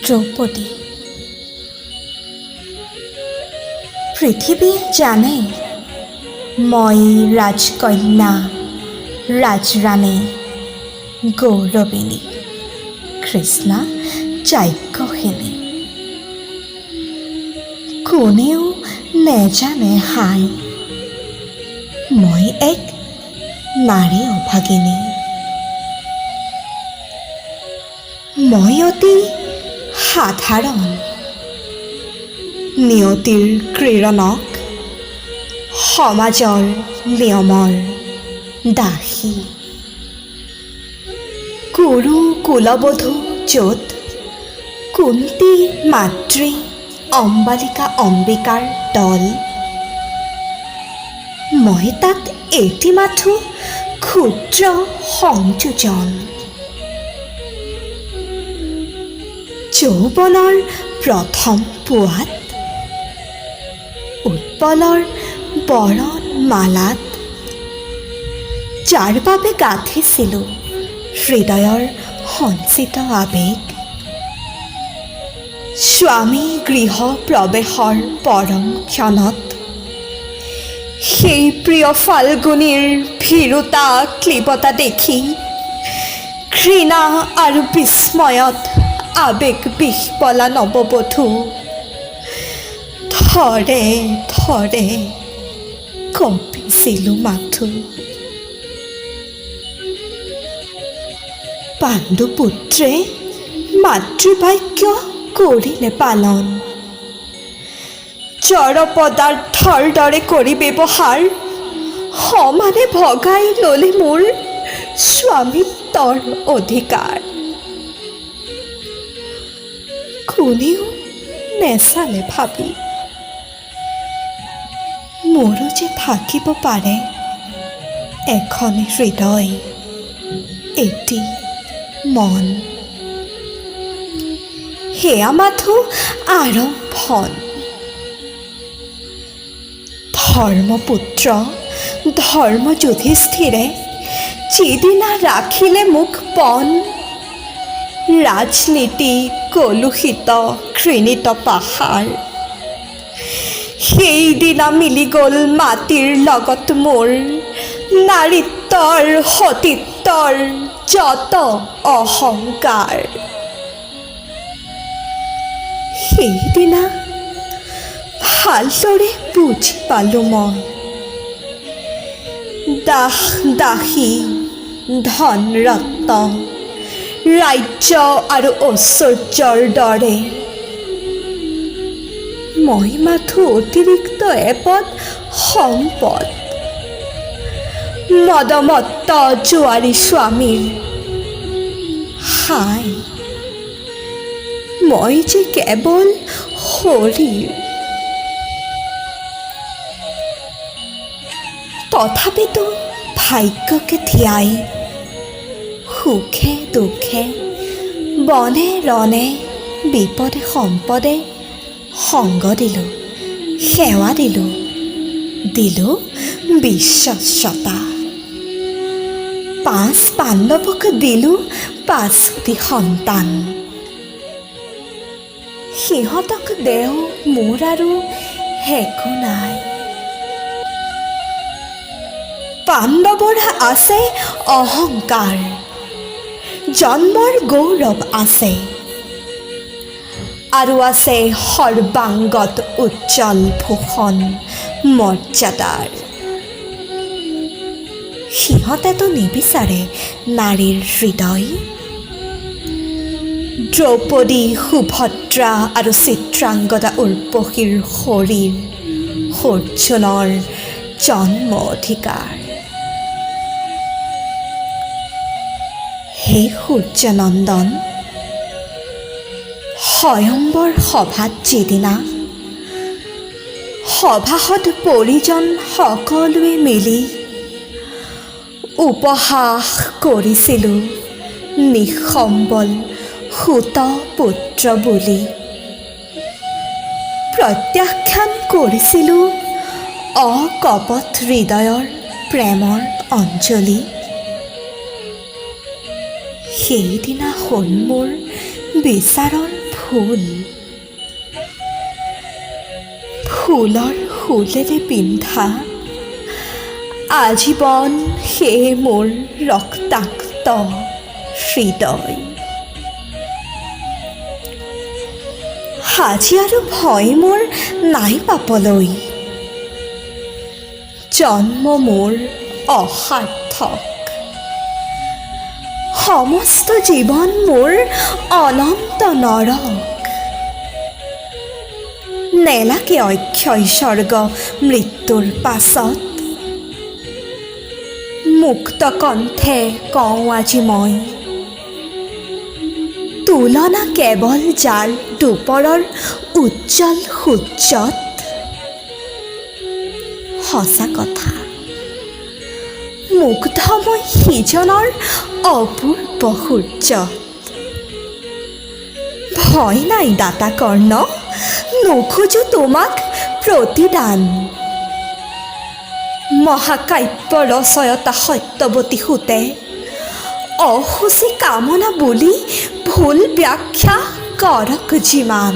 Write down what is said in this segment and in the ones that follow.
দ্ৰৌপদী। পৃথিৱী জানে মই ৰাজকন্যা ৰাজৰাণী গৌৰৱিনী কৃষ্ণা যাজ্ঞসিনী। কোনেও নেজানে হাই মই এক নাৰী অভাগিনী। মই অতি সাধাৰণ নিয়তিৰ ক্ৰীড়নক সমাজৰ নিয়মৰ দাসী। কুৰু কুলবধূ য'ত কুন্তী মাতৃ অম্বালিকা অম্বিকাৰ দল, মই তাত এটি মাথো ক্ষুদ্ৰ সংযোজন। যৌৱনৰ প্ৰথম পুৱাত উৎপলৰ বৰণ মালাত যাৰ বাবে গাঁঠিছিলোঁ হৃদয়ৰ সঞ্চিত আৱেগ, স্বামী গৃহ প্ৰৱেশৰ পৰম ক্ষণত সেই প্ৰিয় ফাল্গুনীৰ ভীৰুতা ক্লীবতা দেখি ঘৃণা আৰু বিস্ময়ত আৱেগ বিহ্বলা নৱবধূ থৰে থৰে কঁপিছিলোঁ মাথো। পাণ্ডুপুত্ৰে মাতৃবাক্য কৰিলে পালন, জড় পদাৰ্থৰ দৰে কৰি ব্যৱহাৰ সমানে ভগাই ল'লে মোৰ স্বামিত্বৰ অধিকাৰ। কোনেও নেচালে ভাবি মোৰো যে থাকিব পাৰে এখন হৃদয় এটি মন। সেয়া মাথো আৰম্ভণ। ধৰ্মপুত্ৰ ধৰ্ম যুধিষ্ঠিৰে যিদিনা ৰাখিলে মোক পণ, ৰাজনীতি কলুষিত ঘৃণিত পাহাৰ, সেইদিনা মিলি গ'ল মাটিৰ লগত মোৰ নাৰীত্বৰ সতীত্বৰ যত অহংকাৰ। সেইদিনা ভালদৰে বুজি পালোঁ মই দাস দাসী ধন ৰত্ন ৰাজ্য আৰু ঐশ্বৰ্যৰ দৰে মই মাথো অতিৰিক্ত এপদ সম্পদ। মদমত্ত জোৱাৰী স্বামীৰ হাই মই যে কেৱল শৰীৰ। তথাপিতো ভাগ্যকে ধিয়াই সুখে দুখে বনে ৰণে বিপদে সম্পদে সংগ দিলোঁ, সেৱা দিলোঁ, দিলোঁ বিশ্বস্বতা। 5 পাণ্ডৱক দিলোঁ 5টি সন্তান। সিহঁতক দেও মোৰ আৰু একো নাই। পাণ্ডৱৰ আছে অহংকাৰ, জন্মৰ গৌৰৱ আছে, আৰু আছে সৰ্বাংগত উজ্জ্বল ভূষণ মৰ্যাদাৰ। সিহঁতেতো নিবিচাৰে নাৰীৰ হৃদয়। দ্ৰৌপদী সুভদ্ৰা আৰু চিত্ৰাংগদা উৰ্বশীৰ শৰীৰ অৰ্জুনৰ জন্ম অধিকাৰ। হে সূৰ্যনন্দন, স্বয়ম্বৰ সভাত যিদিনা সভাসদ পৰিজন সকলোৱে মিলি উপহাস কৰিছিলোঁ নিঃসম্বল সুত পুত্ৰ বুলি, প্ৰত্যাখ্যান কৰিছিলোঁ অকপট হৃদয়ৰ প্ৰেমৰ অঞ্জলি। সেইদিনা হ'ল মোৰ বিচাৰৰ ফুল, ফুলৰ ফুলেৰে পিন্ধা আজীৱন সেয়ে মোৰ ৰক্তাক্ত হৃদয়। আজি আৰু ভয় মোৰ নাই পাবলৈ, জন্ম মোৰ অসাৰ্থক, সমস্ত জীৱন মোৰ অনন্ত নৰক। নেলাগে অক্ষয় স্বৰ্গ মৃত্যুৰ পাছত, মুক্ত কণ্ঠে কওঁ আজি মই, তুলনা কেৱল যাৰ দুপৰৰ উজ্জ্বল সূৰ্যত। সঁচা কথা, মুগ্ধ মই সিজনৰ অপূৰ্ব সূৰ্যত। ভয় নাই দাতা কৰ্ণ, নোখোজো তোমাক প্ৰতিদান। মহাকাব্য ৰচয়তা সত্যৱতী সুতে অসুচি কামনা বুলি ভুল ব্যাখ্যা কৰক যিমান,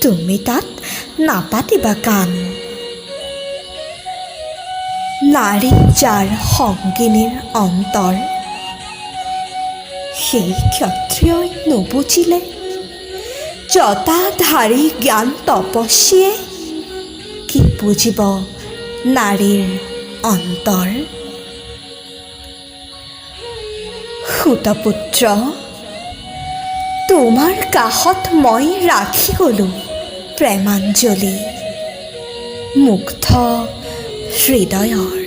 তুমি তাত নাপাতিবা কাণ। নাৰী যাৰ সংগিনীৰ অন্তৰ, সেই ক্ষত্ৰিয়ই নুবুজিলে জটাধাৰী জ্ঞান তপস্বীয়ে কি বুজিব নাৰীৰ অন্তৰ। সুতপুত্ৰ, তোমাৰ কাষত মই ৰাখি গ'লোঁ প্ৰেমাঞ্জলি মুগ্ধ হৃদয়ৰ।